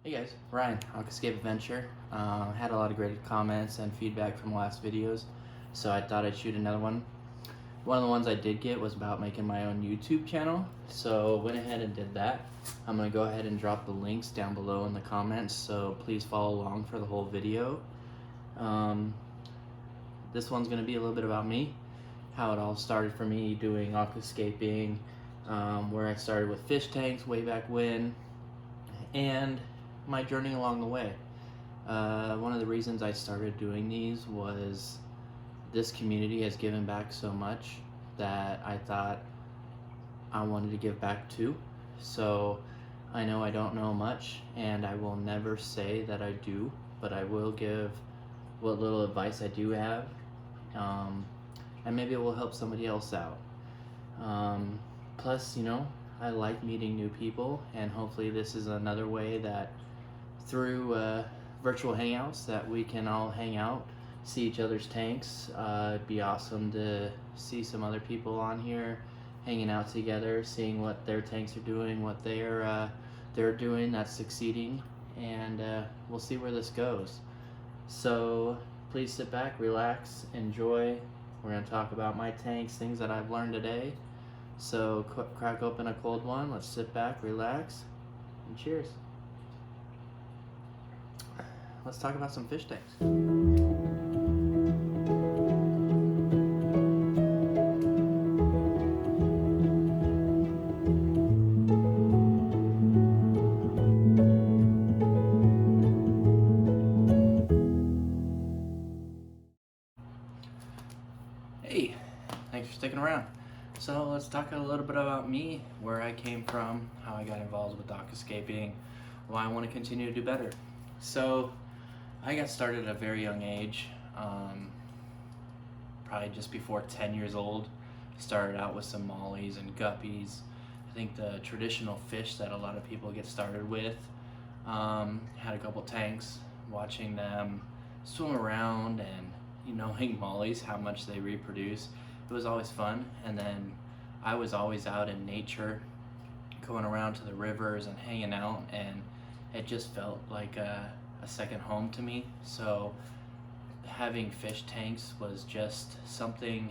Hey guys, Ryan, Aquascape Adventure. Had a lot of great comments and feedback from the last videos, so I thought I'd shoot another one. One of the ones I did get was about making my own YouTube channel, so went ahead and did that. I'm going to go ahead and drop the links down below in the comments, so please follow along for the whole video. This one's going to be a little bit about me, how it all started for me doing aquascaping, where I started with fish tanks way back when, and my journey along the way. One of the reasons I started doing these was this community has given back so much that I thought I wanted to give back too. So I know I don't know much, and I will never say that I do, but I will give what little advice I do have, and maybe it will help somebody else out. Plus, I like meeting new people, and hopefully this is another way that through virtual hangouts that we can all hang out, see each other's tanks. It'd be awesome to see some other people on here hanging out together, seeing what their tanks are doing, what they're doing that's succeeding, and we'll see where this goes. So please sit back, relax, enjoy. We're going to talk about my tanks, things that I've learned today. So crack open a cold one, let's sit back, relax, and cheers. Let's talk about some fish tanks. Hey, thanks for sticking around. So let's talk a little bit about me, where I came from, how I got involved with aquascaping, why I want to continue to do better. So I got started at a very young age, probably just before 10 years old. Started out with some mollies and guppies. I think the traditional fish that a lot of people get started with. Had a couple tanks, watching them swim around and knowing mollies, how much they reproduce. It was always fun. And then I was always out in nature, going around to the rivers and hanging out, and it just felt like a second home to me. So having fish tanks was just something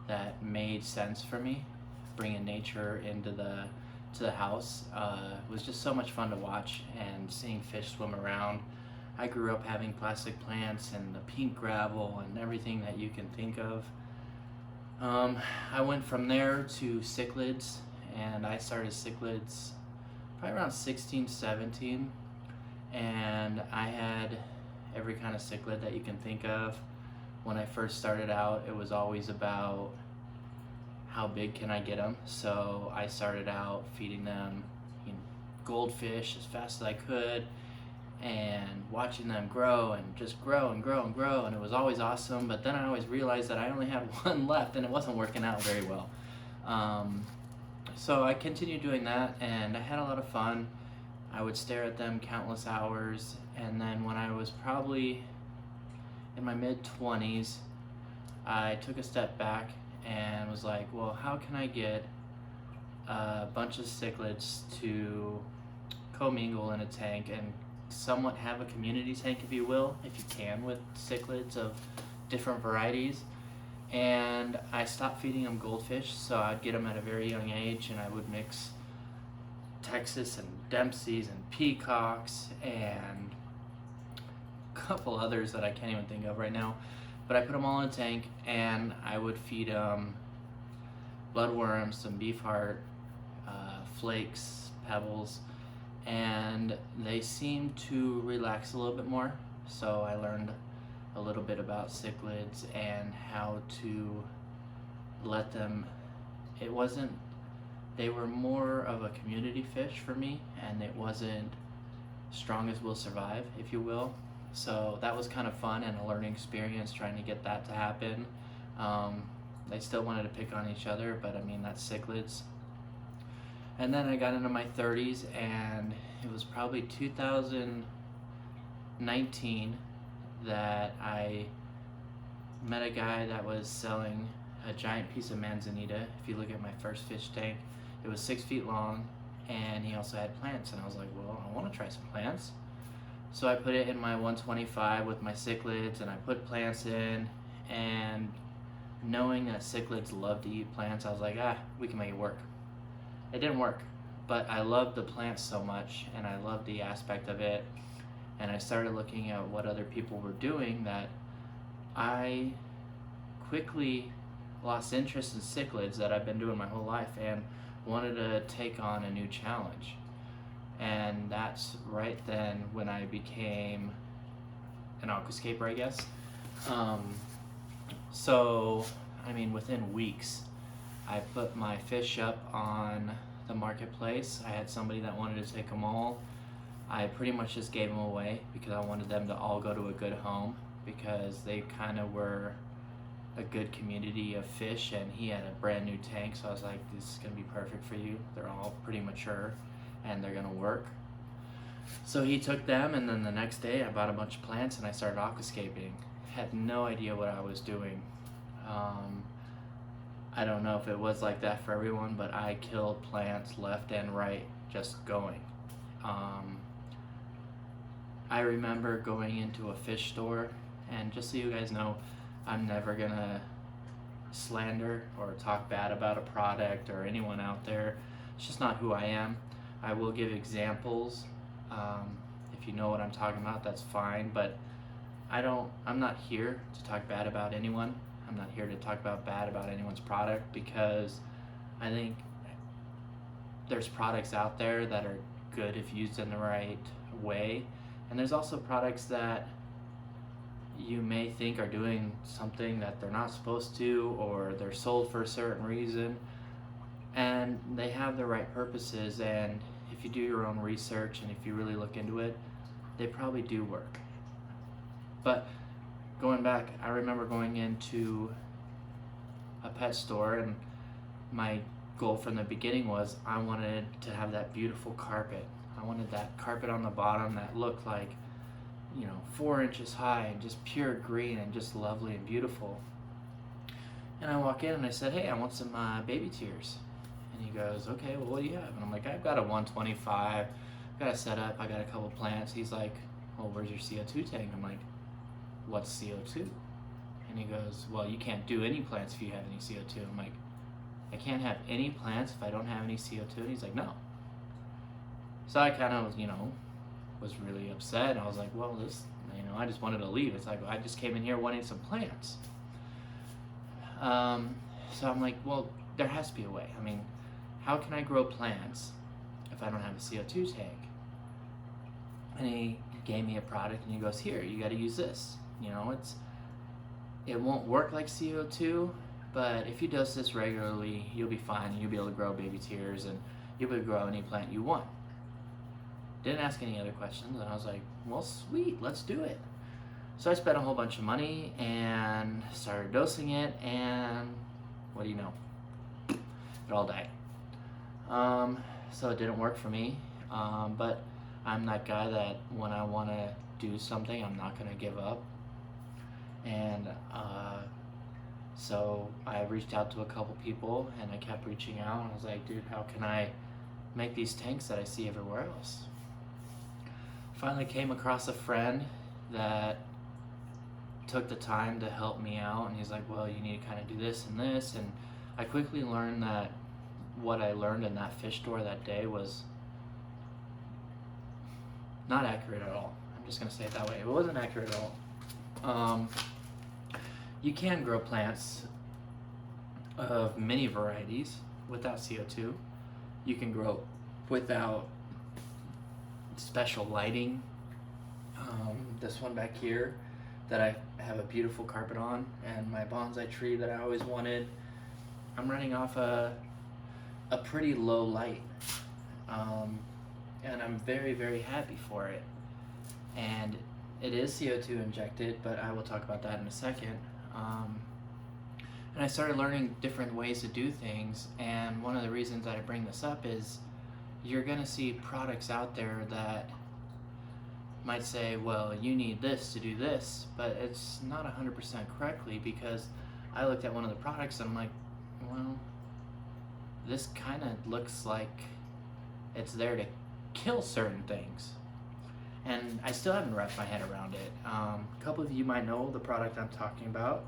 that made sense for me. Bringing nature into the house was just so much fun to watch, and seeing fish swim around. I grew up having plastic plants and the pink gravel and everything that you can think of. I went from there to cichlids, and I started cichlids probably around 16, 17, and I had every kind of cichlid that you can think of. When I first started out, it was always about how big can I get them. So I started out feeding them goldfish as fast as I could, and watching them grow and just grow and grow and grow, and it was always awesome. But then I always realized that I only had one left, and it wasn't working out very well. So I continued doing that, and I had a lot of fun. I would stare at them countless hours, and then when I was probably in my mid-20s, I took a step back and was like, well, how can I get a bunch of cichlids to commingle in a tank and somewhat have a community tank, if you will, if you can, with cichlids of different varieties. And I stopped feeding them goldfish, so I'd get them at a very young age, and I would mix Texas and Dempsey's and peacocks and a couple others that I can't even think of right now. But I put them all in a tank, and I would feed them bloodworms, some beef heart, flakes, pebbles, and they seemed to relax a little bit more. So I learned a little bit about cichlids and how to let them, they were more of a community fish for me, and it wasn't strong as will survive, if you will. So that was kind of fun and a learning experience, trying to get that to happen. They still wanted to pick on each other, but I mean, that's cichlids. And then I got into my 30s, and it was probably 2019 that I met a guy that was selling a giant piece of manzanita. If you look at my first fish tank, it was 6 feet long, and he also had plants, and I was like, well, I want to try some plants. So I put it in my 125 with my cichlids, and I put plants in, and knowing that cichlids love to eat plants, I was like, we can make it work. It didn't work, but I loved the plants so much, and I loved the aspect of it, and I started looking at what other people were doing that I quickly lost interest in cichlids that I've been doing my whole life and wanted to take on a new challenge. And that's right then when I became an aquascaper, I guess. So, I mean, within weeks, I put my fish up on the marketplace. I had somebody that wanted to take them all. I pretty much just gave them away because I wanted them to all go to a good home, because they kind of were a good community of fish, and he had a brand new tank, so I was like, this is gonna be perfect for you. They're all pretty mature and they're gonna work. So he took them, and then the next day I bought a bunch of plants and I started aquascaping. Had no idea what I was doing. I don't know if it was like that for everyone, but I killed plants left and right just going. I remember going into a fish store, and just so you guys know, I'm never gonna slander or talk bad about a product or anyone out there. It's just not who I am. I will give examples. If you know what I'm talking about, that's fine, but I'm not here to talk bad about anyone. I'm not here to talk bad about anyone's product, because I think there's products out there that are good if used in the right way, and there's also products that you may think are doing something that they're not supposed to, or they're sold for a certain reason, and they have the right purposes, and if you do your own research and if you really look into it, they probably do work. But going back, I remember going into a pet store, and my goal from the beginning was I wanted to have that beautiful carpet. I wanted that carpet on the bottom that looked like, 4 inches high and just pure green and just lovely and beautiful. And I walk in and I said, hey, I want some baby tears. And he goes, okay, well, what do you have? And I'm like, I've got a 125, I've got a setup, I got a couple plants. He's like, well, where's your CO2 tank? I'm like, what's CO2? And he goes, well, you can't do any plants if you have any CO2. I'm like, I can't have any plants if I don't have any CO2? And he's like, no. So I kind of, was really upset. I was like, well, I just wanted to leave. It's like, I just came in here wanting some plants. So I'm like, well, there has to be a way. I mean, how can I grow plants if I don't have a CO2 tank? And he gave me a product, and he goes, here, you got to use this. It won't work like CO2, but if you dose this regularly, you'll be fine, and you'll be able to grow baby tears, and you'll be able to grow any plant you want. Didn't ask any other questions, and I was like, well, sweet, let's do it. So I spent a whole bunch of money and started dosing it, and what do you know? It all died. So it didn't work for me, but I'm that guy that when I want to do something, I'm not going to give up. And so I reached out to a couple people, and I kept reaching out, and I was like, dude, how can I make these tanks that I see everywhere else? Finally came across a friend that took the time to help me out, and he's like, well, you need to kind of do this and this, and I quickly learned that what I learned in that fish store that day was not accurate at all. I'm just going to say it that way. It wasn't accurate at all. You can grow plants of many varieties without CO2. You can grow without special lighting. This one back here that I have a beautiful carpet on, and my bonsai tree that I always wanted, I'm running off a pretty low light, and I'm very, very happy for it. And it is CO2 injected, but I will talk about that in a second. And I started learning different ways to do things, and one of the reasons that I bring this up is you're gonna see products out there that might say, well, you need this to do this, but it's not 100% correctly, because I looked at one of the products and I'm like, well, this kind of looks like It's there to kill certain things. And I still haven't wrapped my head around it. A couple of you might know the product I'm talking about,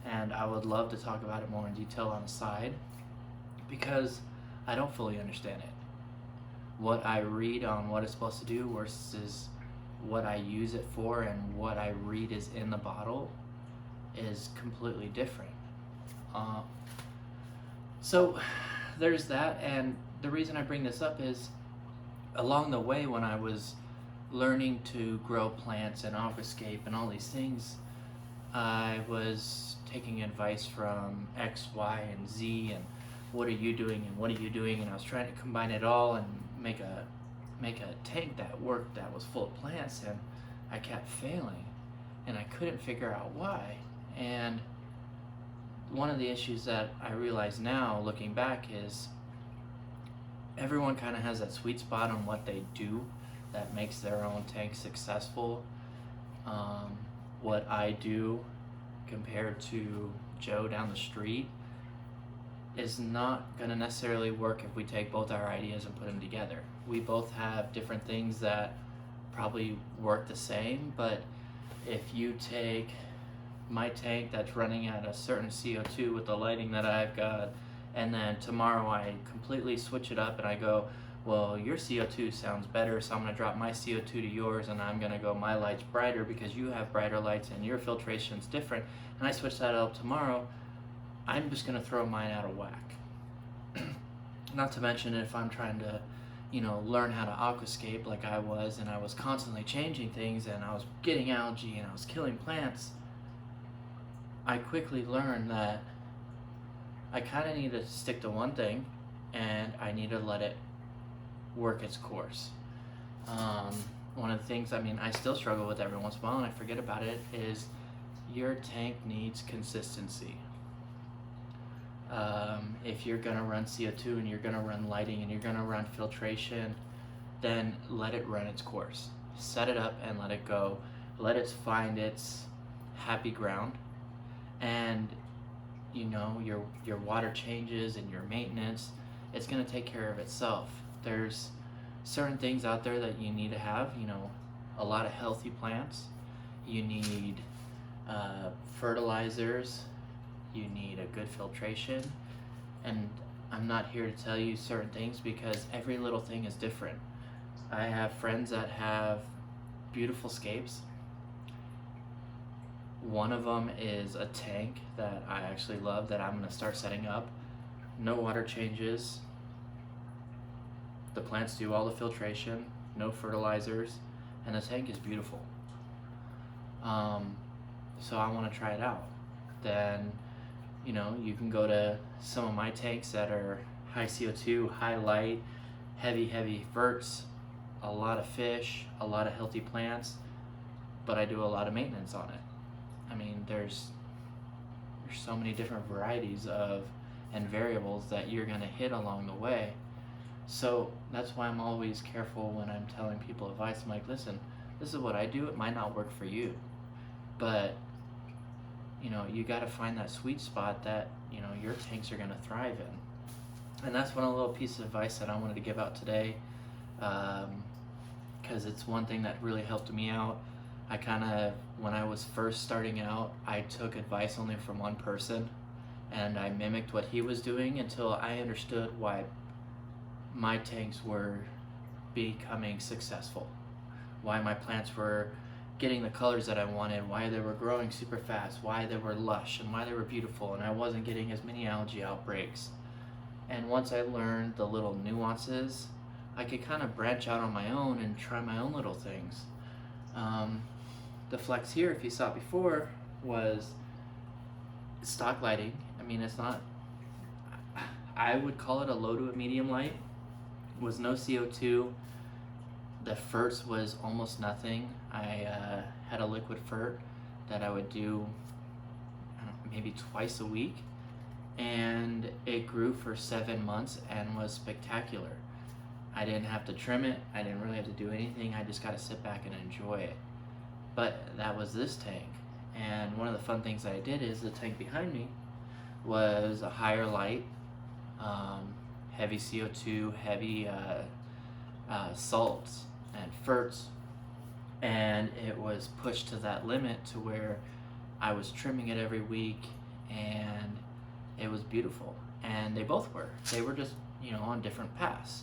and I would love to talk about it more in detail on the side because I don't fully understand it. What I read on what it's supposed to do versus what I use it for and what I read is in the bottle is completely different. So there's that, and the reason I bring this up is along the way when I was learning to grow plants and aquascape and all these things, I was taking advice from X, Y, and Z, and what are you doing and what are you doing, and I was trying to combine it all and make a tank that worked that was full of plants, and I kept failing and I couldn't figure out why. And one of the issues that I realize now looking back is everyone kind of has that sweet spot on what they do that makes their own tank successful. What I do compared to Joe down the street is not going to necessarily work if we take both our ideas and put them together. We both have different things that probably work the same, but if you take my tank that's running at a certain CO2 with the lighting that I've got, and then tomorrow I completely switch it up and I go, well, your CO2 sounds better, so I'm going to drop my CO2 to yours, and I'm going to go, my light's brighter because you have brighter lights and your filtration's different, and I switch that up tomorrow, I'm just going to throw mine out of whack. Not to mention if I'm trying to, learn how to aquascape like I was, and I was constantly changing things, and I was getting algae, and I was killing plants, I quickly learned that I kind of need to stick to one thing, and I need to let it work its course. One of the things, I still struggle with every once in a while and I forget about it, is your tank needs consistency. If you're gonna run CO2 and you're gonna run lighting and you're gonna run filtration, then let it run its course. Set it up and let it go. Let it find its happy ground, and your water changes and your maintenance, it's gonna take care of itself. There's certain things out there that you need to have, a lot of healthy plants. You need fertilizers. You need a good filtration. And I'm not here to tell you certain things because every little thing is different. I have friends that have beautiful scapes. One of them is a tank that I actually love that I'm going to start setting up. No water changes. The plants do all the filtration, no fertilizers, and the tank is beautiful. So I want to try it out. Then, you can go to some of my tanks that are high CO2, high light, heavy ferts, a lot of fish, a lot of healthy plants, but I do a lot of maintenance on it. There's so many different varieties of and variables that you're going to hit along the way. So that's why I'm always careful when I'm telling people advice. I'm like, listen, this is what I do. It might not work for you, but you got to find that sweet spot that your tanks are going to thrive in. And that's one little piece of advice that I wanted to give out today, because it's one thing that really helped me out. When I was first starting out, I took advice only from one person, and I mimicked what he was doing until I understood why my tanks were becoming successful, why my plants were getting the colors that I wanted, why they were growing super fast, why they were lush, and why they were beautiful, and I wasn't getting as many algae outbreaks. And once I learned the little nuances, I could kind of branch out on my own and try my own little things. The flex here, if you saw it before, was stock lighting. It's not, I would call it a low to a medium light. Was no CO2. The ferts was almost nothing. I had a liquid fert that I would do maybe twice a week, and it grew for 7 months and was spectacular. I didn't have to trim it. I didn't really have to do anything. I just got to sit back and enjoy it. But that was this tank. And one of the fun things that I did is the tank behind me was a higher light, heavy CO2, heavy salts and ferts, and it was pushed to that limit to where I was trimming it every week, and it was beautiful. And they both were. They were just, on different paths.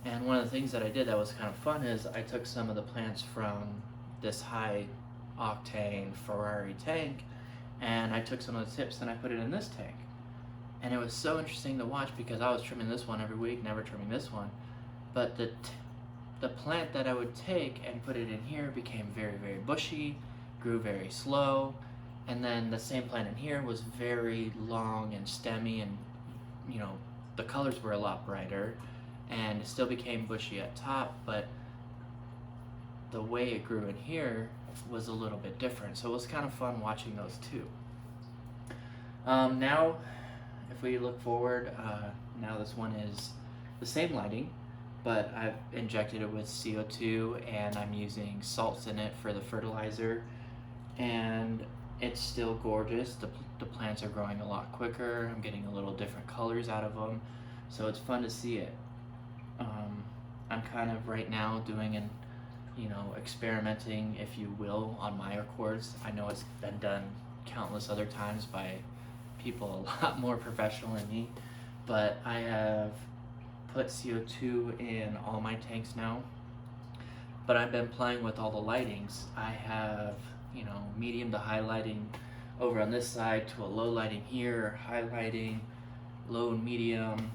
And one of the things that I did that was kind of fun is I took some of the plants from this high octane Ferrari tank, and I took some of the tips and I put it in this tank. And it was so interesting to watch because I was trimming this one every week, never trimming this one. But the plant that I would take and put it in here became very, very bushy, grew very slow, and then the same plant in here was very long and stemmy, and the colors were a lot brighter, and it still became bushy at top, but the way it grew in here was a little bit different. So it was kind of fun watching those two. Now, if we look forward, now this one is the same lighting, but I've injected it with CO2 and I'm using salts in it for the fertilizer, and it's still gorgeous. The plants are growing a lot quicker. I'm getting a little different colors out of them, so it's fun to see it. I'm kind of right now doing an experimenting, if you will, on Meyer quartz. I know it's been done countless other times by people a lot more professional than me, but I have put CO2 in all my tanks now. But I've been playing with all the lightings. I have, medium to high lighting over on this side to a low lighting here, high lighting, low and medium.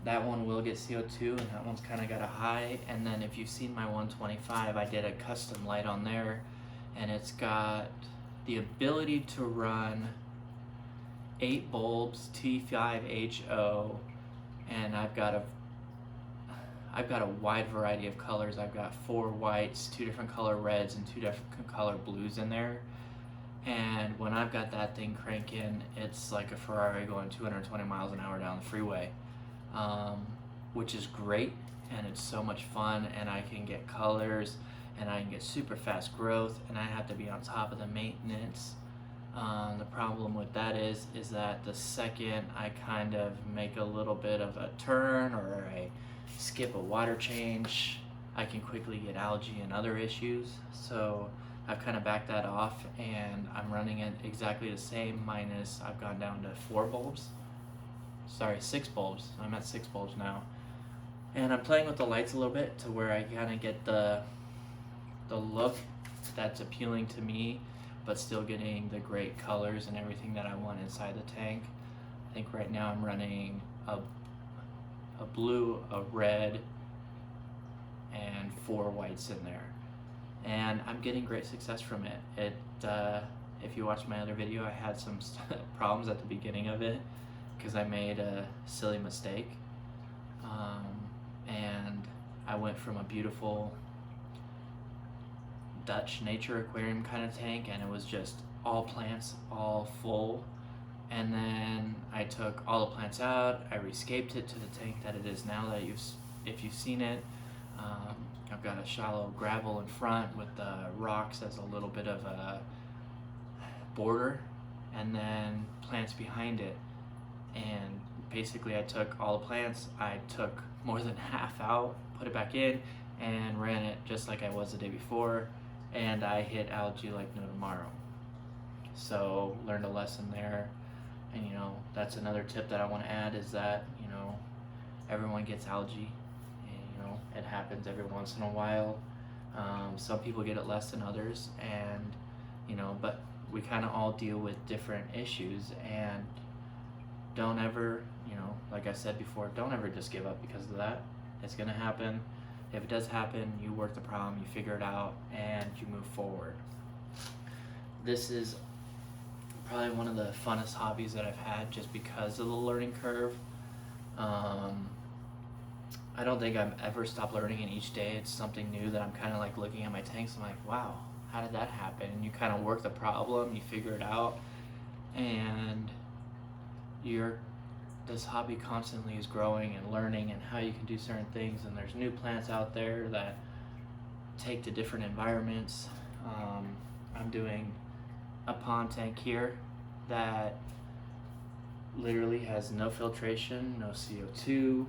That one will get CO2, and that one's kind of got a high. And then if you've seen my 125, I did a custom light on there, and it's got the ability to run 8 bulbs, T5HO, and I've got a wide variety of colors. I've got 4 whites, 2 different color reds, and 2 different color blues in there. And when I've got that thing cranking, it's like a Ferrari going 220 miles an hour down the freeway, which is great, and it's so much fun, and I can get colors, and I can get super fast growth, and I have to be on top of the maintenance. The problem with that is that the second I kind of make a little bit of a turn or I skip a water change, I can quickly get algae and other issues. So I've kind of backed that off, and I'm running it exactly the same, minus I've gone down to 6 bulbs. I'm at 6 bulbs now. And I'm playing with the lights a little bit to where I kind of get the look that's appealing to me, but still getting the great colors and everything that I want inside the tank. I think right now I'm running a blue, a red, and 4 whites in there. And I'm getting great success from it. If you watch my other video, I had some problems at the beginning of it because I made a silly mistake. And I went from a beautiful Dutch nature aquarium kind of tank, and it was just all plants, all full. And then I took all the plants out, I rescaped it to the tank that it is now, if you've seen it. I've got a shallow gravel in front with the rocks as a little bit of a border, and then plants behind it. And basically I took all the plants, I took more than half out, put it back in, and ran it just like I was the day before, and I hit algae like no tomorrow. So learned a lesson there. And that's another tip that I want to add, is that everyone gets algae, and it happens every once in a while. Some people get it less than others, and but we kind of all deal with different issues. And don't ever, like I said before, don't ever just give up because of that. It's gonna happen. If it does happen, you work the problem, you figure it out, and you move forward. This is probably one of the funnest hobbies that I've had, just because of the learning curve. I don't think I've ever stopped learning, and each day it's something new that I'm kind of like looking at my tanks. I'm like, wow, how did that happen? And you kind of work the problem, you figure it out, and this hobby constantly is growing and learning, and how you can do certain things. And there's new plants out there that take to different environments. I'm doing a pond tank here that literally has no filtration, no CO2,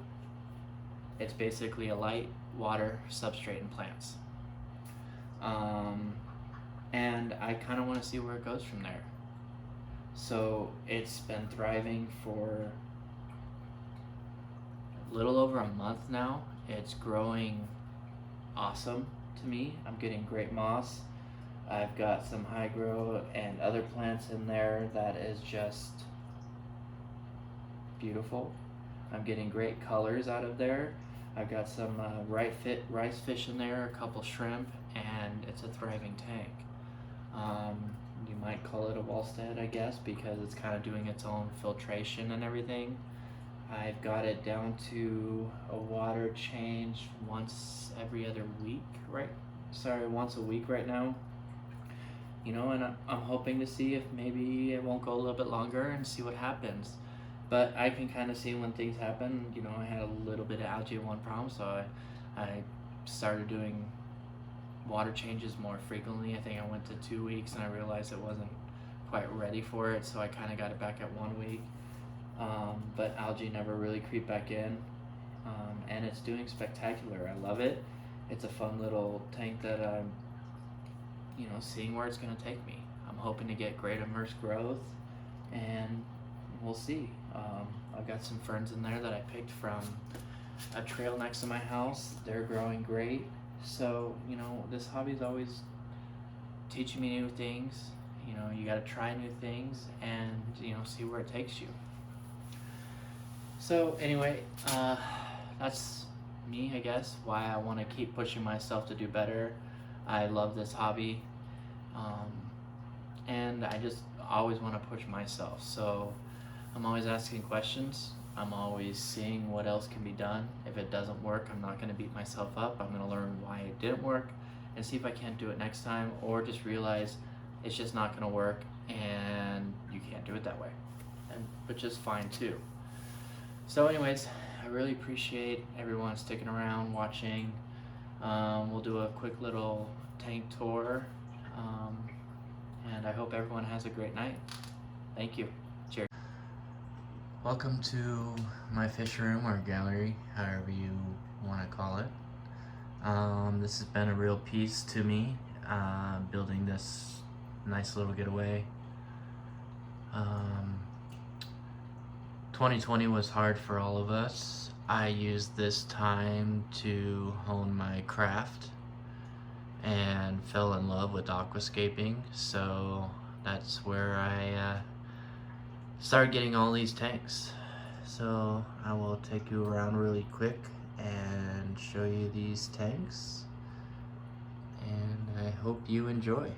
It's basically a light, water, substrate, and plants. And I kind of want to see where it goes from there. So it's been thriving for a little over a month now. It's growing awesome to me. I'm getting great moss. I've got some high grow and other plants in there that is just beautiful. I'm getting great colors out of there. I've got some right fit rice fish in there, a couple shrimp, and it's a thriving tank. You might call it a Wallstead, I guess, because it's kind of doing its own filtration and everything. I've got it down to a water change once every other week, right? Sorry, once a week right now. You know, and I'm hoping to see if maybe it won't go a little bit longer and see what happens. But I can kind of see when things happen. You know, I had a little bit of algae one problem, so I started doing water changes more frequently. I think I went to 2 weeks and I realized it wasn't quite ready for it, so I kind of got it back at 1 week. But algae never really creeped back in, and it's doing spectacular. I love it. It's a fun little tank that I'm, you know, seeing where it's going to take me. I'm hoping to get great immersed growth, and we'll see. I've got some ferns in there that I picked from a trail next to my house. They're growing great. So, you know, this hobby's always teaching me new things. You know, you got to try new things and, you know, see where it takes you. So anyway, that's me, I guess, why I want to keep pushing myself to do better. I love this hobby, and I just always want to push myself. So I'm always asking questions. I'm always seeing what else can be done. If it doesn't work, I'm not going to beat myself up. I'm going to learn why it didn't work and see if I can't do it next time, or just realize it's just not going to work and you can't do it that way, which is fine too. So anyways, I really appreciate everyone sticking around, watching. We'll do a quick little tank tour, and I hope everyone has a great night. Thank you. Cheers. Welcome to my fish room or gallery, however you want to call it. This has been a real piece to me, building this nice little getaway. 2020 was hard for all of us. I used this time to hone my craft and fell in love with aquascaping, so that's where I started getting all these tanks. So I will take you around really quick and show you these tanks, and I hope you enjoy.